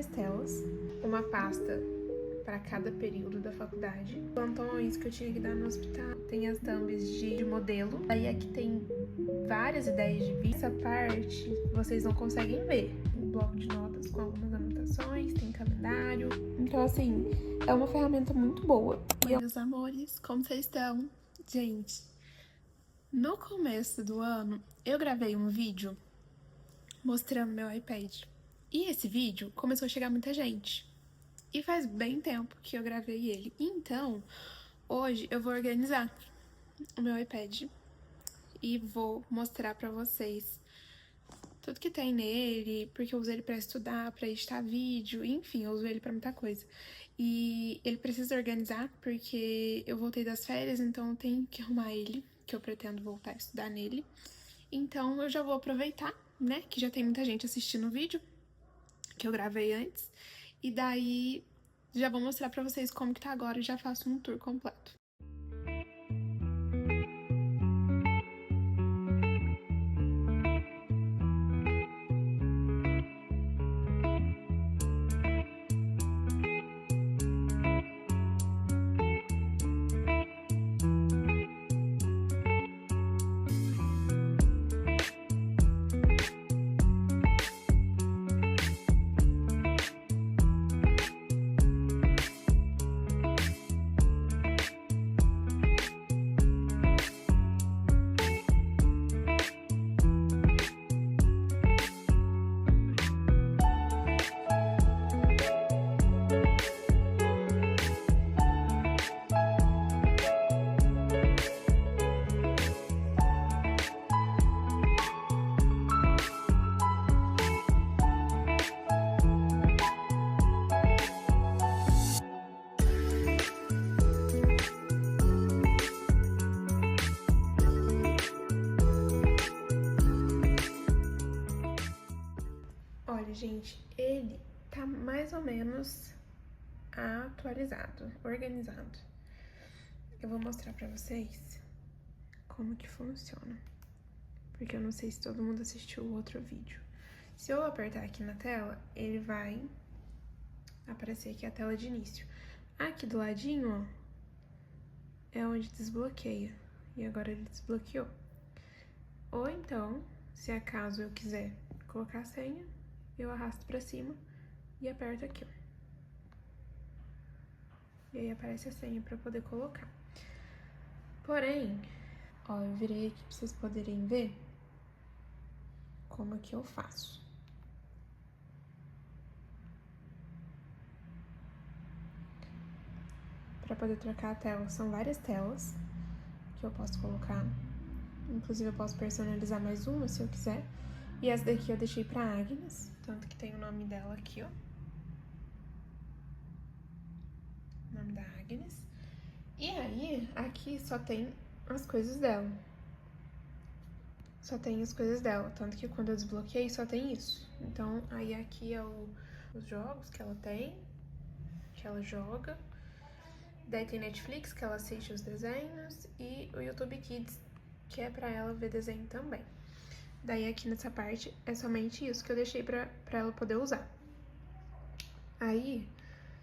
várias telas, uma pasta para cada período da faculdade, plantões que eu tinha que dar no hospital, tem as thumbs de modelo, aí aqui tem várias ideias de vídeo. Essa parte vocês não conseguem ver. Um bloco de notas com algumas anotações, tem calendário. Então, assim, é uma ferramenta muito boa. Oi, meus amores, como vocês estão? Gente, no começo do ano, eu gravei um vídeo mostrando meu iPad. E esse vídeo começou a chegar muita gente. E faz bem tempo que eu gravei ele. Então, hoje eu vou organizar o meu iPad e vou mostrar pra vocês tudo que tem nele, porque eu uso ele pra estudar, pra editar vídeo, enfim, eu uso ele pra muita coisa. E ele precisa organizar porque eu voltei das férias, então eu tenho que arrumar ele, que eu pretendo voltar a estudar nele. Então eu já vou aproveitar, né, que já tem muita gente assistindo o vídeo que eu gravei antes, e daí já vou mostrar pra vocês como que tá agora e já faço um tour completo. Olha, gente, ele tá mais ou menos atualizado, organizado. Eu vou mostrar pra vocês como que funciona, porque eu não sei se todo mundo assistiu o outro vídeo. Se eu apertar aqui na tela, ele vai aparecer aqui a tela de início. Aqui do ladinho, ó, é onde desbloqueia, e agora ele desbloqueou. Ou então, se acaso eu quiser colocar a senha, eu arrasto pra cima e aperto aqui, ó. E aí aparece a senha pra poder colocar. Porém, ó, eu virei aqui pra vocês poderem ver como é que eu faço. Pra poder trocar a tela, são várias telas que eu posso colocar. Inclusive eu posso personalizar mais uma se eu quiser. E essa daqui eu deixei pra Agnes, tanto que tem o nome dela aqui, ó. O nome da Agnes. E aí, aqui só tem as coisas dela. Só tem as coisas dela, tanto que quando eu desbloqueei só tem isso. Então, aí aqui é os jogos que ela tem, que ela joga. Daí tem Netflix, que ela assiste os desenhos, e o YouTube Kids, que é pra ela ver desenho também. Daí aqui nessa parte é somente isso que eu deixei pra ela poder usar. Aí,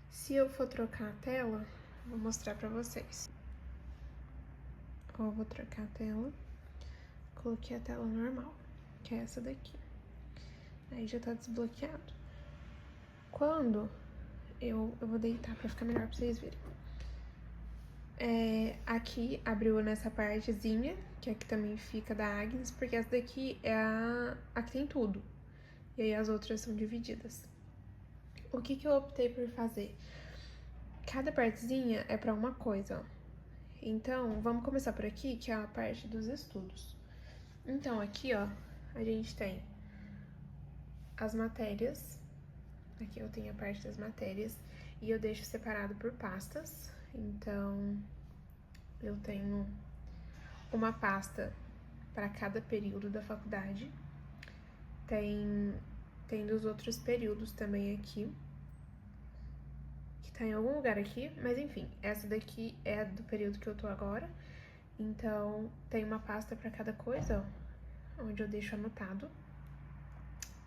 se eu for trocar a tela, vou mostrar pra vocês. Ó, eu vou trocar a tela. Coloquei a tela normal, que é essa daqui. Aí já tá desbloqueado. Quando eu vou deitar pra ficar melhor pra vocês verem. Aqui abriu nessa partezinha, que aqui também fica da Agnes, porque essa daqui é a que tem tudo. E aí as outras são divididas. O que eu optei por fazer? Cada partezinha é pra uma coisa, ó. Então, vamos começar por aqui, que é a parte dos estudos. Então, aqui, ó, a gente tem as matérias. Aqui eu tenho a parte das matérias e eu deixo separado por pastas. Então, eu tenho uma pasta para cada período da faculdade. Tem dos outros períodos também aqui, que tá em algum lugar aqui, mas enfim, essa daqui é do período que eu tô agora. Então, tem uma pasta para cada coisa, ó, onde eu deixo anotado.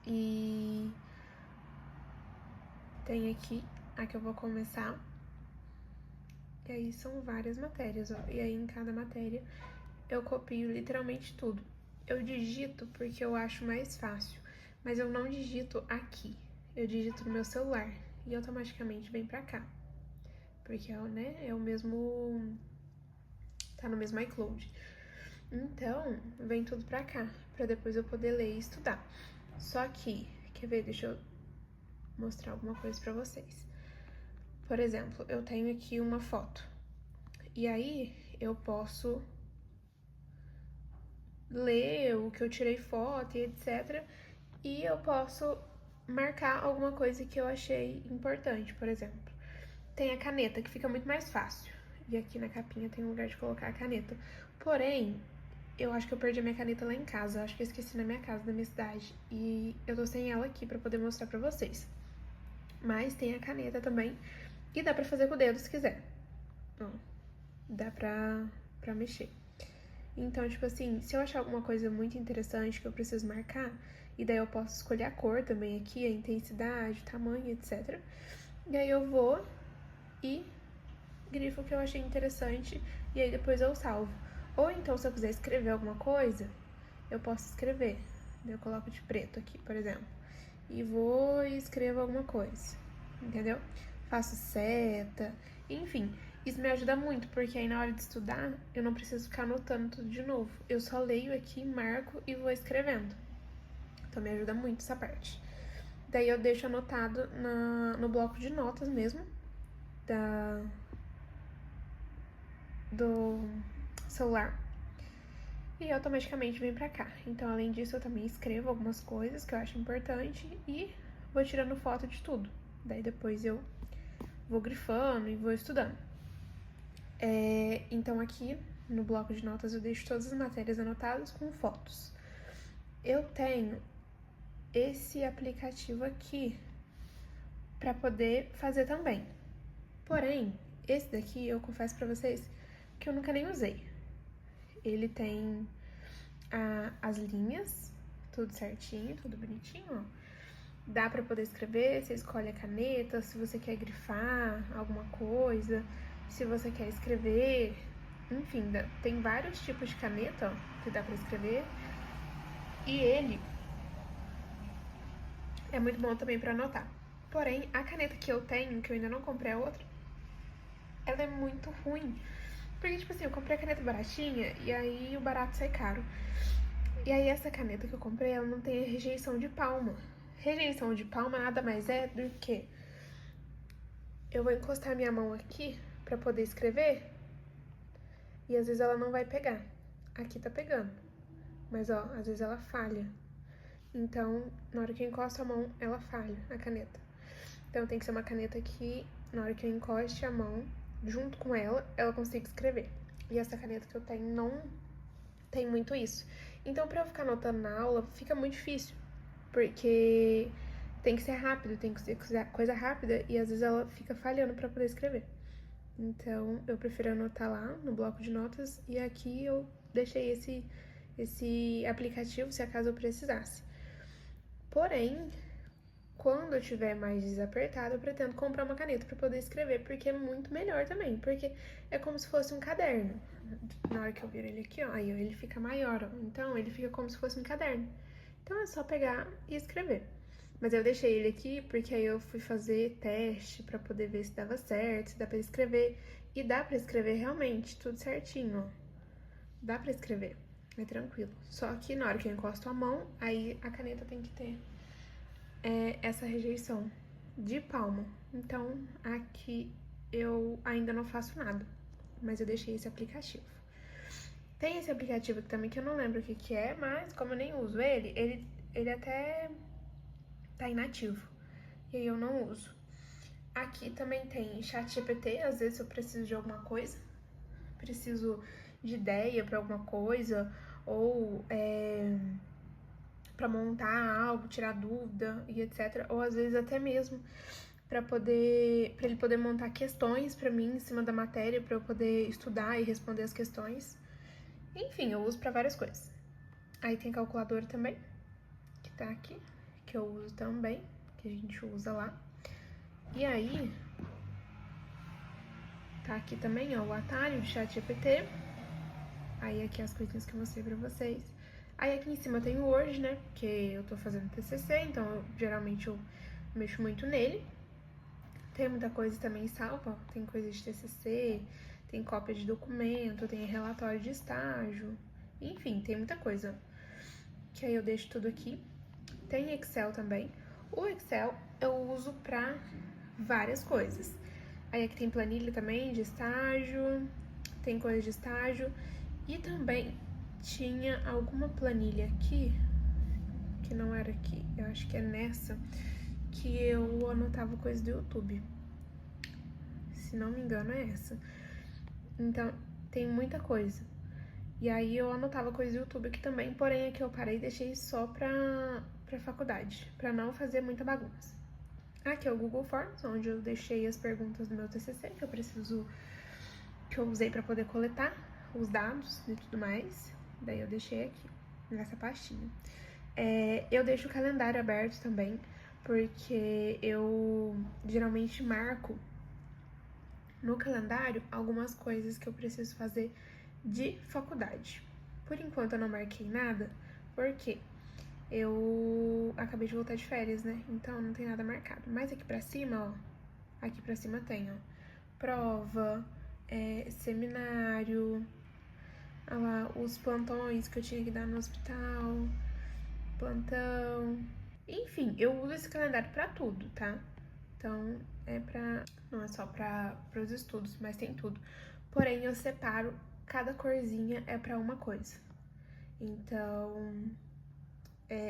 E tem aqui a que eu vou começar. E aí são várias matérias, ó. E aí em cada matéria eu copio literalmente tudo. Eu digito porque eu acho mais fácil, mas eu não digito aqui. Eu digito no meu celular e automaticamente vem pra cá. Porque, né, é o mesmo... tá no mesmo iCloud. Então, vem tudo pra cá, pra depois eu poder ler e estudar. Só que, quer ver? Deixa eu mostrar alguma coisa pra vocês. Por exemplo, eu tenho aqui uma foto. E aí, eu posso ler o que eu tirei foto e etc. E eu posso marcar alguma coisa que eu achei importante, por exemplo. Tem a caneta, que fica muito mais fácil. E aqui na capinha tem um lugar de colocar a caneta. Porém, eu acho que eu perdi a minha caneta lá em casa. Eu acho que eu esqueci na minha casa, na minha cidade. E eu tô sem ela aqui pra poder mostrar pra vocês. Mas tem a caneta também. E dá pra fazer com o dedo se quiser. Ó, dá pra mexer. Então, tipo assim, se eu achar alguma coisa muito interessante que eu preciso marcar, e daí eu posso escolher a cor também aqui, a intensidade, tamanho, etc. E aí eu vou e grifo o que eu achei interessante e aí depois eu salvo. Ou então, se eu quiser escrever alguma coisa, eu posso escrever. Eu coloco de preto aqui, por exemplo. E vou e escrevo alguma coisa, entendeu? Faço seta, enfim. Isso me ajuda muito, porque aí na hora de estudar, eu não preciso ficar anotando tudo de novo. Eu só leio aqui, marco e vou escrevendo. Então me ajuda muito essa parte. Daí eu deixo anotado no bloco de notas mesmo, do celular. E automaticamente vem pra cá. Então, além disso, eu também escrevo algumas coisas que eu acho importante e vou tirando foto de tudo. Daí depois eu vou grifando e vou estudando. Então aqui no bloco de notas eu deixo todas as matérias anotadas com fotos. Eu tenho esse aplicativo aqui para poder fazer também. Porém, esse daqui eu confesso para vocês que eu nunca nem usei. Ele tem as linhas, tudo certinho, tudo bonitinho, ó. Dá pra poder escrever, você escolhe a caneta, se você quer grifar alguma coisa, se você quer escrever, enfim, tem vários tipos de caneta, ó, que dá pra escrever. E ele é muito bom também pra anotar. Porém, a caneta que eu tenho, que eu ainda não comprei a outra, ela é muito ruim. Porque, tipo assim, eu comprei a caneta baratinha e aí o barato sai caro. E aí essa caneta que eu comprei, ela não tem rejeição de palma. Rejeição de palma nada mais é do que eu vou encostar minha mão aqui pra poder escrever e às vezes ela não vai pegar. Aqui tá pegando, mas ó, às vezes ela falha. Então, na hora que eu encosto a mão, ela falha, a caneta. Então tem que ser uma caneta que, na hora que eu encoste a mão, junto com ela consiga escrever. E essa caneta que eu tenho não tem muito isso. Então, pra eu ficar anotando na aula, fica muito difícil. Porque tem que ser rápido, tem que ser coisa rápida e às vezes ela fica falhando pra poder escrever. Então, eu prefiro anotar lá no bloco de notas e aqui eu deixei esse aplicativo se acaso eu precisasse. Porém, quando eu tiver mais desapertado, eu pretendo comprar uma caneta pra poder escrever, porque é muito melhor também, porque é como se fosse um caderno. Na hora que eu viro ele aqui, ó, aí ele fica maior, ó. Então ele fica como se fosse um caderno. Então é só pegar e escrever. Mas eu deixei ele aqui porque aí eu fui fazer teste pra poder ver se dava certo, se dá pra escrever. E dá pra escrever realmente, tudo certinho, ó. Dá pra escrever, é tranquilo. Só que na hora que eu encosto a mão, aí a caneta tem que ter essa rejeição de palma. Então aqui eu ainda não faço nada, mas eu deixei esse aplicativo. Tem esse aplicativo aqui também que eu não lembro o que é, mas como eu nem uso ele até tá inativo. E aí eu não uso. Aqui também tem ChatGPT, às vezes eu preciso de alguma coisa, preciso de ideia pra alguma coisa, ou pra montar algo, tirar dúvida e etc. Ou às vezes até mesmo pra ele poder montar questões pra mim em cima da matéria, pra eu poder estudar e responder as questões. Enfim, eu uso pra várias coisas. Aí tem calculadora também, que tá aqui, que eu uso também, que a gente usa lá. E aí, tá aqui também, ó, o atalho do ChatGPT. Aí aqui as coisinhas que eu mostrei pra vocês. Aí aqui em cima eu tenho o Word, né, porque eu tô fazendo TCC, então geralmente eu mexo muito nele. Tem muita coisa também salva, ó. Tem coisa de TCC, tem cópia de documento, tem relatório de estágio, enfim, tem muita coisa. Que aí eu deixo tudo aqui. Tem Excel também. O Excel eu uso pra várias coisas. Aí aqui tem planilha também de estágio, tem coisa de estágio. E também tinha alguma planilha aqui, que não era aqui, eu acho que é nessa, que eu anotava coisa do YouTube. Se não me engano é essa. Então, tem muita coisa. E aí eu anotava coisa do YouTube aqui também, porém aqui eu parei e deixei só pra faculdade, pra não fazer muita bagunça. Aqui é o Google Forms, onde eu deixei as perguntas do meu TCC, que eu usei pra poder coletar os dados e tudo mais. Daí eu deixei aqui, nessa pastinha. Eu deixo o calendário aberto também, porque eu geralmente marco no calendário algumas coisas que eu preciso fazer de faculdade. Por enquanto eu não marquei nada, porque eu acabei de voltar de férias, né? Então não tem nada marcado. Mas aqui pra cima, ó, aqui pra cima tem, ó, prova, seminário, olha lá, os plantões que eu tinha que dar no hospital, plantão. Enfim, eu uso esse calendário pra tudo, tá? Então, não é só para os estudos, mas tem tudo. Porém, eu separo, cada corzinha é para uma coisa. Então,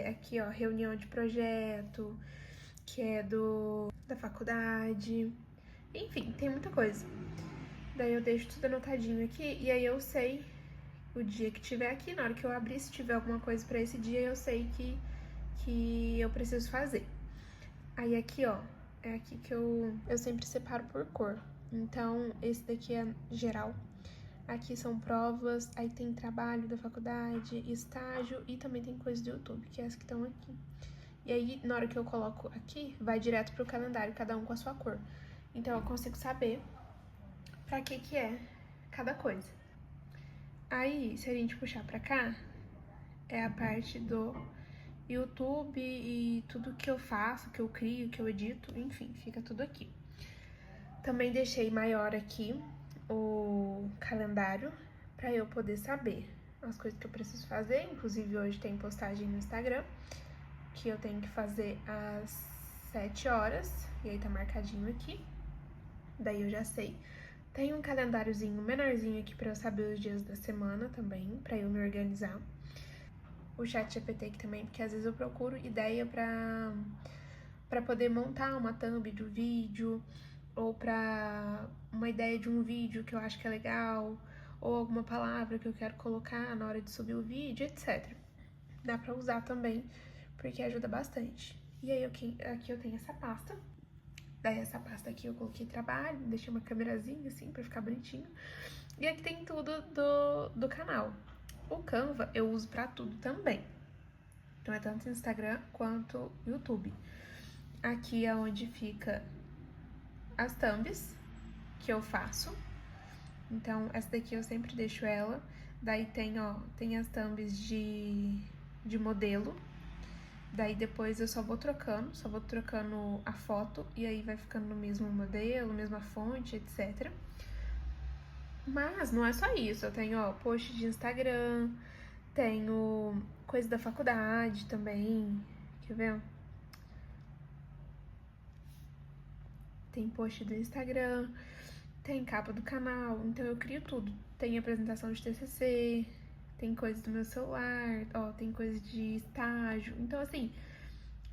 aqui, ó, reunião de projeto, que é da faculdade. Enfim, tem muita coisa. Daí eu deixo tudo anotadinho aqui e aí eu sei o dia que tiver aqui, na hora que eu abrir, se tiver alguma coisa para esse dia, eu sei que eu preciso fazer. Aí aqui, ó, é aqui que eu sempre separo por cor. Então, esse daqui é geral. Aqui são provas, aí tem trabalho da faculdade, estágio e também tem coisa do YouTube, que é as que estão aqui. E aí, na hora que eu coloco aqui, vai direto pro calendário, cada um com a sua cor. Então, eu consigo saber pra que é cada coisa. Aí, se a gente puxar pra cá, é a parte do YouTube e tudo que eu faço, que eu crio, que eu edito, enfim, fica tudo aqui. Também deixei maior aqui o calendário para eu poder saber as coisas que eu preciso fazer. Inclusive hoje tem postagem no Instagram que eu tenho que fazer às 7 horas e aí tá marcadinho aqui. Daí eu já sei. Tem um calendáriozinho menorzinho aqui para eu saber os dias da semana também, para eu me organizar. O ChatGPT aqui também, porque às vezes eu procuro ideia para poder montar uma thumb de um vídeo, ou para uma ideia de um vídeo que eu acho que é legal, ou alguma palavra que eu quero colocar na hora de subir o vídeo, etc. Dá pra usar também, porque ajuda bastante. E aí aqui eu tenho essa pasta. Daí essa pasta aqui eu coloquei trabalho, deixei uma câmerazinha assim pra ficar bonitinho. E aqui tem tudo do canal. O Canva eu uso pra tudo também. Então é tanto Instagram quanto YouTube. Aqui é onde fica as thumbs que eu faço. Então, essa daqui eu sempre deixo ela. Daí tem, ó, tem as thumbs de modelo. Daí depois eu só vou trocando a foto e aí vai ficando no mesmo modelo, mesma fonte, etc. Mas não é só isso, eu tenho, ó, post de Instagram, tenho coisa da faculdade também, quer ver? Tem post do Instagram, tem capa do canal, então eu crio tudo. Tem apresentação de TCC, tem coisa do meu celular, ó, tem coisa de estágio. Então, assim,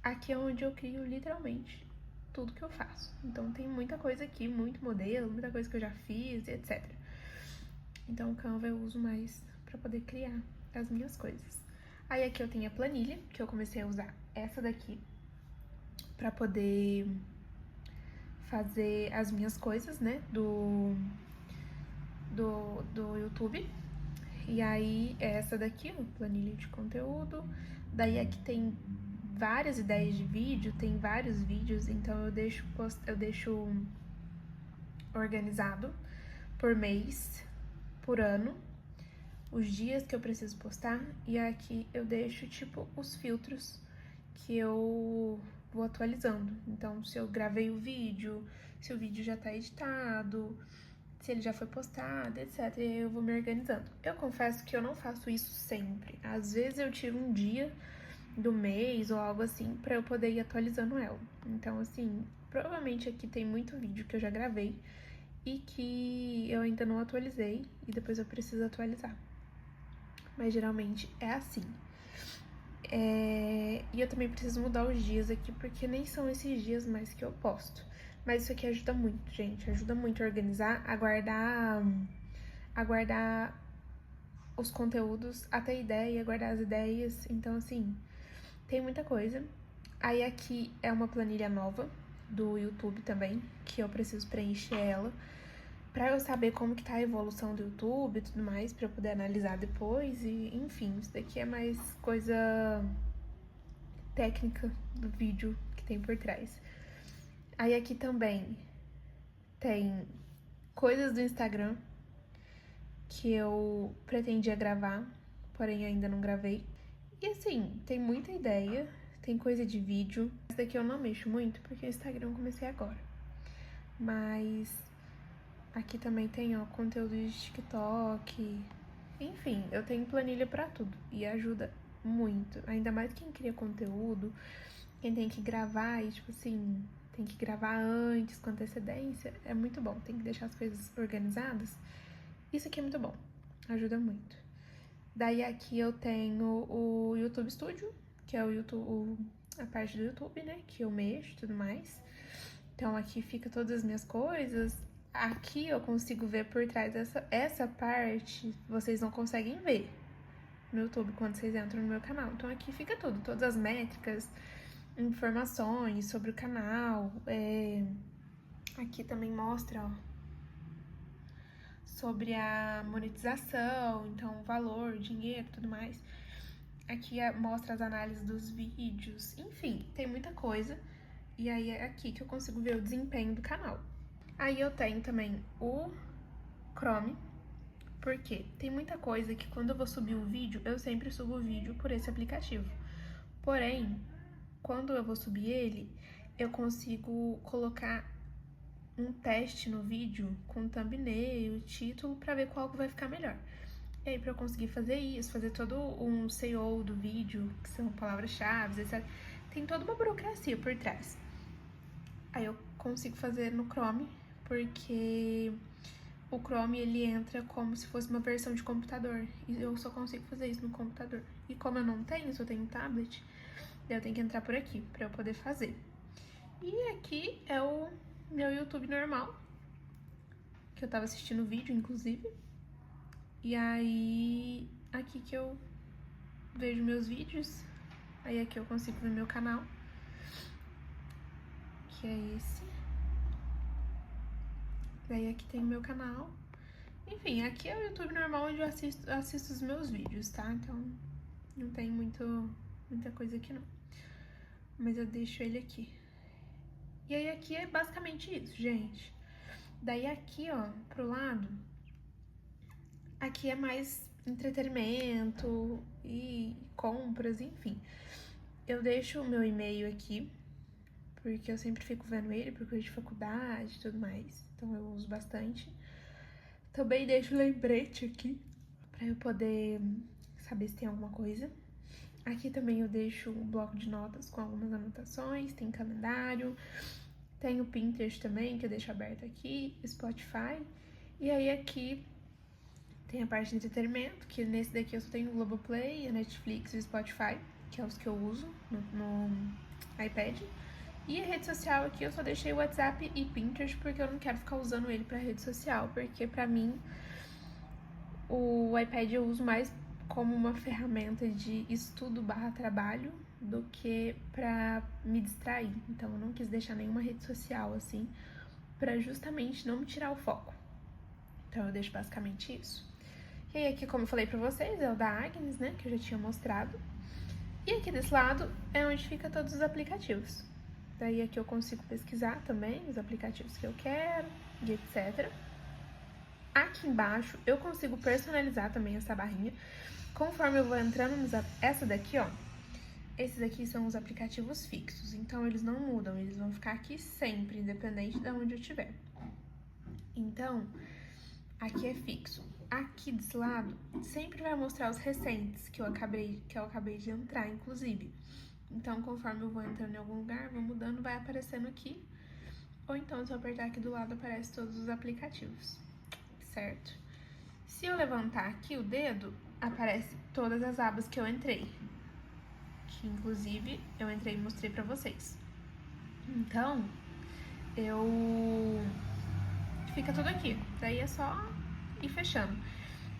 aqui é onde eu crio literalmente tudo que eu faço. Então, tem muita coisa aqui, muito modelo, muita coisa que eu já fiz, etc. Então, o Canva eu uso mais pra poder criar as minhas coisas. Aí aqui eu tenho a planilha, que eu comecei a usar essa daqui pra poder fazer as minhas coisas, né, do YouTube. E aí, é essa daqui, ó, planilha de conteúdo. Daí aqui tem várias ideias de vídeo, tem vários vídeos, então eu deixo organizado por mês, por ano, os dias que eu preciso postar, e aqui eu deixo, tipo, os filtros que eu vou atualizando. Então, se eu gravei o vídeo, se o vídeo já tá editado, se ele já foi postado, etc. E aí eu vou me organizando. Eu confesso que eu não faço isso sempre. Às vezes eu tiro um dia do mês ou algo assim pra eu poder ir atualizando ela. Então, assim, provavelmente aqui tem muito vídeo que eu já gravei e que eu ainda não atualizei e depois eu preciso atualizar. Mas geralmente é assim. E eu também preciso mudar os dias aqui, porque nem são esses dias mais que eu posto. Mas isso aqui ajuda muito, gente. Ajuda muito a organizar, a guardar os conteúdos, a ter ideia, guardar as ideias. Então, assim, tem muita coisa. Aí aqui é uma planilha nova do YouTube também, que eu preciso preencher ela, pra eu saber como que tá a evolução do YouTube e tudo mais, pra eu poder analisar depois. E, enfim, isso daqui é mais coisa técnica do vídeo que tem por trás. Aí aqui também tem coisas do Instagram que eu pretendia gravar, porém ainda não gravei. E assim, tem muita ideia, tem coisa de vídeo. Essa daqui eu não mexo muito, porque o Instagram eu comecei agora. Mas aqui também tem, ó, conteúdo de TikTok. Enfim, eu tenho planilha pra tudo e ajuda muito. Ainda mais quem cria conteúdo, quem tem que gravar e, tipo assim, tem que gravar antes, com antecedência, é muito bom. Tem que deixar as coisas organizadas. Isso aqui é muito bom, ajuda muito. Daí aqui eu tenho o YouTube Studio, que é a parte do YouTube, né, que eu mexo e tudo mais. Então aqui fica todas as minhas coisas. Aqui eu consigo ver por trás essa parte, vocês não conseguem ver no YouTube quando vocês entram no meu canal. Então aqui fica tudo, todas as métricas, informações sobre o canal. Aqui também mostra, ó, sobre a monetização, então valor, dinheiro, tudo mais. Aqui mostra as análises dos vídeos, enfim, tem muita coisa. E aí é aqui que eu consigo ver o desempenho do canal. Aí eu tenho também o Chrome, porque tem muita coisa que quando eu vou subir o vídeo, eu sempre subo o vídeo por esse aplicativo. Porém, quando eu vou subir ele, eu consigo colocar um teste no vídeo com thumbnail, título, pra ver qual que vai ficar melhor. E aí, pra eu conseguir fazer isso, fazer todo um SEO do vídeo, que são palavras-chave, etc., tem toda uma burocracia por trás. Aí eu consigo fazer no Chrome, porque o Chrome, ele entra como se fosse uma versão de computador, e eu só consigo fazer isso no computador. E como eu não tenho, só tenho tablet, eu tenho que entrar por aqui, pra eu poder fazer. E aqui é o meu YouTube normal, que eu tava assistindo o vídeo, inclusive. E aí, aqui que eu vejo meus vídeos. Aí aqui eu consigo ver meu canal, que é esse. Daí aqui tem o meu canal. Enfim, aqui é o YouTube normal onde eu assisto os meus vídeos, tá? Então, não tem muita coisa aqui, não. Mas eu deixo ele aqui. E aí aqui é basicamente isso, gente. Daí aqui, ó, pro lado, aqui é mais entretenimento e compras, enfim. Eu deixo o meu e-mail aqui, porque eu sempre fico vendo ele por coisa de faculdade e tudo mais. Então eu uso bastante. Também deixo o lembrete aqui, pra eu poder saber se tem alguma coisa. Aqui também eu deixo um bloco de notas com algumas anotações, tem calendário, tem o Pinterest também, que eu deixo aberto aqui, Spotify. E aí aqui tem a parte de entretenimento, que nesse daqui eu só tenho o Globoplay, a Netflix e o Spotify, que é os que eu uso no iPad. E a rede social aqui eu só deixei o WhatsApp e Pinterest, porque eu não quero ficar usando ele pra rede social, porque pra mim o iPad eu uso mais como uma ferramenta de estudo / trabalho do que pra me distrair. Então eu não quis deixar nenhuma rede social assim, pra justamente não me tirar o foco. Então eu deixo basicamente isso. E aí aqui, como eu falei pra vocês, é o da Agnes, né, que eu já tinha mostrado. E aqui desse lado é onde fica todos os aplicativos. Daí aqui eu consigo pesquisar também os aplicativos que eu quero e etc. Aqui embaixo eu consigo personalizar também essa barrinha. Conforme eu vou entrando essa daqui, ó. Esses aqui são os aplicativos fixos, então eles não mudam, eles vão ficar aqui sempre, independente de onde eu estiver. Então, aqui é fixo. Aqui desse lado, sempre vai mostrar os recentes que eu acabei de entrar, inclusive. Então, conforme eu vou entrando em algum lugar, vou mudando, vai aparecendo aqui. Ou então, se eu apertar aqui do lado, aparece todos os aplicativos, certo? Se eu levantar aqui o dedo, aparece todas as abas que eu entrei. Que, inclusive, eu entrei e mostrei pra vocês. Então, fica tudo aqui. Daí é só ir fechando.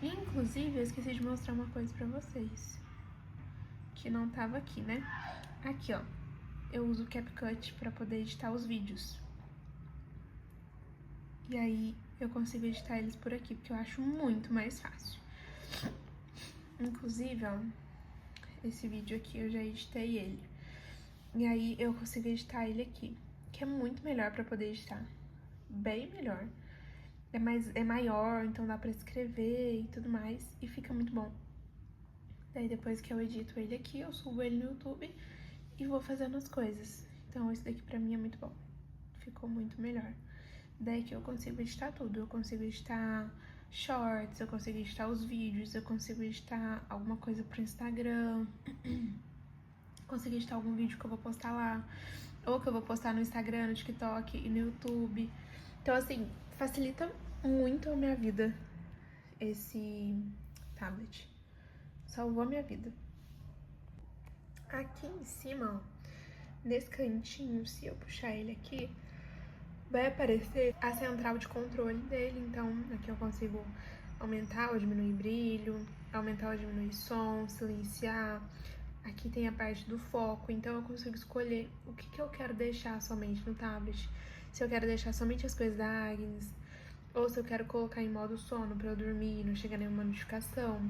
Inclusive, eu esqueci de mostrar uma coisa pra vocês. Que não tava aqui, né? Aqui, ó. Eu uso o CapCut pra poder editar os vídeos. E aí, eu consigo editar eles por aqui, porque eu acho muito mais fácil. Inclusive, ó, esse vídeo aqui eu já editei ele. E aí, eu consigo editar ele aqui, que é muito melhor pra poder editar. Bem melhor. É maior, então dá pra escrever e tudo mais, e fica muito bom. Daí depois que eu edito ele aqui, eu subo ele no YouTube e vou fazendo as coisas. Então esse daqui pra mim é muito bom. Ficou muito melhor. Daí que eu consigo editar tudo. Eu consigo editar shorts, eu consigo editar os vídeos, eu consigo editar alguma coisa pro Instagram. Consigo editar algum vídeo que eu vou postar lá. Ou que eu vou postar no Instagram, no TikTok e no YouTube. Então assim, facilita muito a minha vida esse tablet. Salvou a minha vida. Aqui em cima, ó, nesse cantinho, se eu puxar ele aqui, vai aparecer a central de controle dele. Então, aqui eu consigo aumentar ou diminuir brilho, aumentar ou diminuir som, silenciar. Aqui tem a parte do foco, então eu consigo escolher o que eu quero deixar somente no tablet. Se eu quero deixar somente as coisas da Agnes, ou se eu quero colocar em modo sono pra eu dormir e não chegar nenhuma notificação.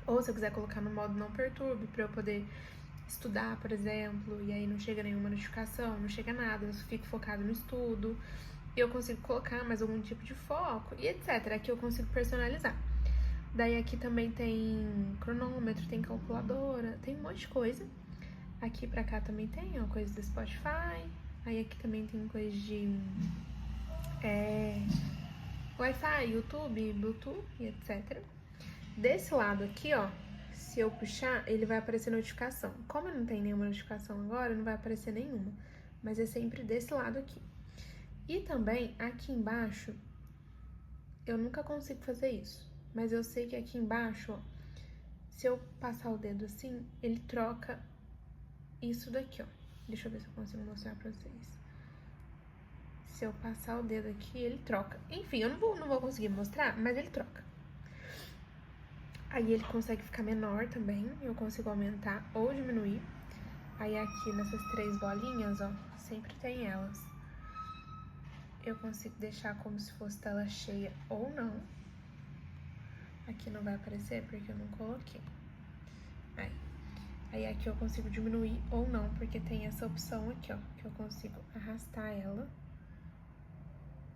Ou se eu quiser colocar no modo não perturbe pra eu poder estudar, por exemplo, e aí não chega nenhuma notificação, não chega nada, eu fico focado no estudo. E eu consigo colocar mais algum tipo de foco e etc. Aqui eu consigo personalizar. Daí aqui também tem cronômetro, tem calculadora, tem um monte de coisa. Aqui pra cá também tem, ó, coisas do Spotify. Aí aqui também tem coisa de Wi-Fi, YouTube, Bluetooth e etc. Desse lado aqui, ó, se eu puxar, ele vai aparecer notificação. Como não tem nenhuma notificação agora, não vai aparecer nenhuma. Mas é sempre desse lado aqui. E também, aqui embaixo, eu nunca consigo fazer isso. Mas eu sei que aqui embaixo, ó, se eu passar o dedo assim, ele troca isso daqui, ó. Deixa eu ver se eu consigo mostrar pra vocês. Se eu passar o dedo aqui, ele troca. Enfim, eu não vou conseguir mostrar, mas ele troca. Aí ele consegue ficar menor também, eu consigo aumentar ou diminuir. Aí aqui nessas 3 bolinhas, ó, sempre tem elas. Eu consigo deixar como se fosse tela cheia ou não. Aqui não vai aparecer porque eu não coloquei. Aí aqui eu consigo diminuir ou não, porque tem essa opção aqui, ó, que eu consigo arrastar ela,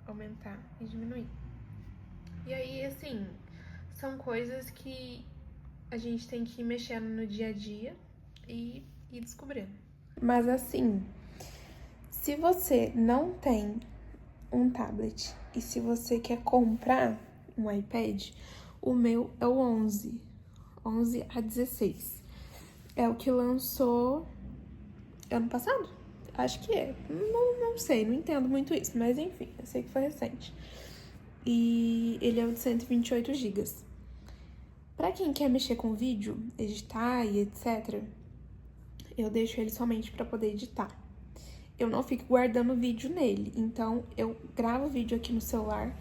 aumentar e diminuir. E aí, assim, são coisas que a gente tem que ir mexendo no dia a dia e ir descobrindo. Mas assim, se você não tem um tablet e se você quer comprar um iPad, o meu é o 11 a 16. É o que lançou ano passado? Acho que é. Não sei, não entendo muito isso, mas enfim, eu sei que foi recente. E ele é o de 128 GB. Pra quem quer mexer com vídeo, editar e etc., eu deixo ele somente pra poder editar. Eu não fico guardando vídeo nele, então eu gravo vídeo aqui no celular,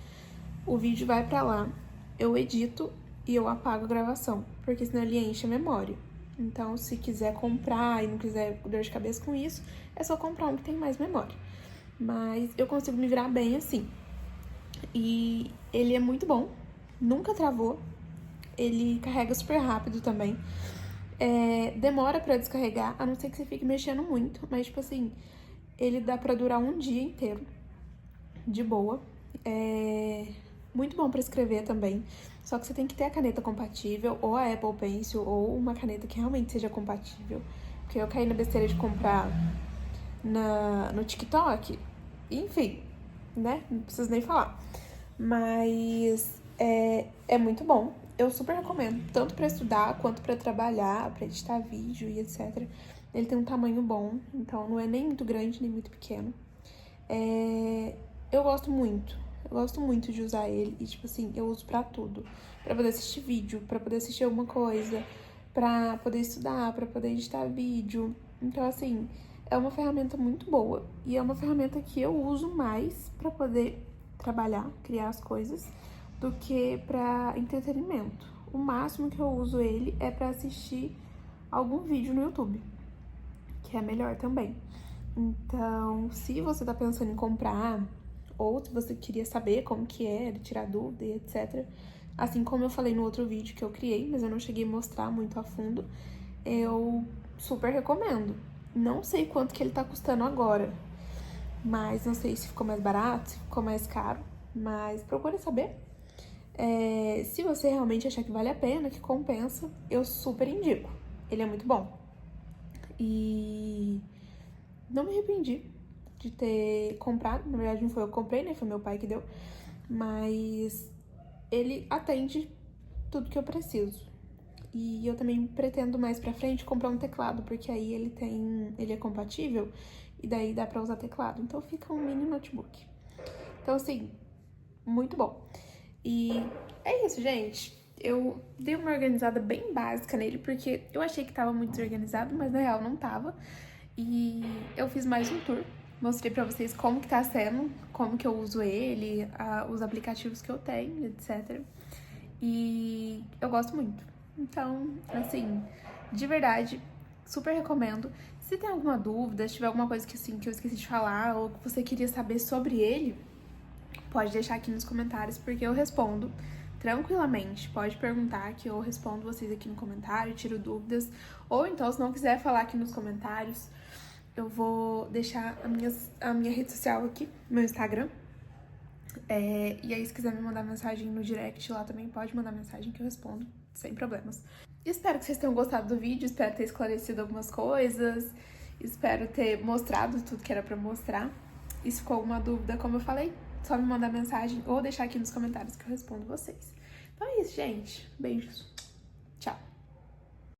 o vídeo vai pra lá, eu edito e eu apago a gravação, porque senão ele enche a memória. Então, se quiser comprar e não quiser dor de cabeça com isso, é só comprar um que tem mais memória. Mas eu consigo me virar bem assim. E ele é muito bom, nunca travou. Ele carrega super rápido também. Demora pra descarregar, a não ser que você fique mexendo muito, mas, tipo assim, ele dá pra durar um dia inteiro, de boa. Muito bom pra escrever também, só que você tem que ter a caneta compatível, ou a Apple Pencil, ou uma caneta que realmente seja compatível. Porque eu caí na besteira de comprar no TikTok, enfim, né? Não preciso nem falar. Mas é muito bom. Eu super recomendo, tanto pra estudar quanto pra trabalhar, pra editar vídeo e etc. Ele tem um tamanho bom, então não é nem muito grande nem muito pequeno. Eu gosto muito. Eu gosto muito de usar ele e, tipo assim, eu uso pra tudo. Pra poder assistir vídeo, pra poder assistir alguma coisa, pra poder estudar, pra poder editar vídeo. Então, assim, é uma ferramenta muito boa. E é uma ferramenta que eu uso mais pra poder trabalhar, criar as coisas, do que pra entretenimento. O máximo que eu uso ele é pra assistir algum vídeo no YouTube, que é melhor também. Então, se você tá pensando em comprar, ou se você queria saber como que é, tirar dúvida e etc. Assim como eu falei no outro vídeo que eu criei, mas eu não cheguei a mostrar muito a fundo, eu super recomendo. Não sei quanto que ele tá custando agora, mas não sei se ficou mais barato, se ficou mais caro, mas procure saber. Se você realmente achar que vale a pena, que compensa, eu super indico. Ele é muito bom. E não me arrependi de ter comprado. Na verdade, não foi eu que comprei, né? Foi meu pai que deu. Mas ele atende tudo que eu preciso. E eu também pretendo mais pra frente comprar um teclado, porque aí ele é compatível e daí dá pra usar teclado. Então fica um mini notebook. Então, assim, muito bom. E é isso, gente. Eu dei uma organizada bem básica nele, porque eu achei que tava muito desorganizado, mas na real não tava. E eu fiz mais um tour. Mostrei pra vocês como que tá sendo, como que eu uso ele, os aplicativos que eu tenho, etc. E eu gosto muito. Então, assim, de verdade, super recomendo. Se tem alguma dúvida, se tiver alguma coisa que, assim, que eu esqueci de falar ou que você queria saber sobre ele, pode deixar aqui nos comentários, porque eu respondo tranquilamente. Pode perguntar que eu respondo vocês aqui no comentário, tiro dúvidas. Ou então, se não quiser falar aqui nos comentários, eu vou deixar a minha rede social aqui, meu Instagram. E aí, se quiser me mandar mensagem no direct lá também, pode mandar mensagem que eu respondo, sem problemas. Espero que vocês tenham gostado do vídeo, espero ter esclarecido algumas coisas, espero ter mostrado tudo que era pra mostrar. E se ficou alguma dúvida, como eu falei, só me mandar mensagem ou deixar aqui nos comentários que eu respondo vocês. Então é isso, gente. Beijos. Tchau.